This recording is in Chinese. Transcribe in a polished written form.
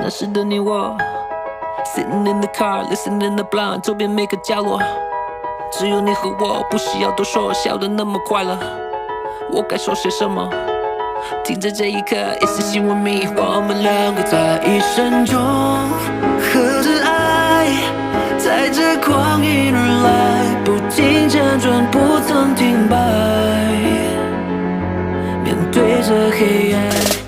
那时的你我 ，sitting in the car, listening the blind， 周边每个角落，只有你和我，不需要多说，笑得那么快乐。我该说些什么？停在这一刻，一丝希望迷惑我们两个在一生中合着爱，在这旷野而来，不停辗转，不曾停摆，面对着黑暗。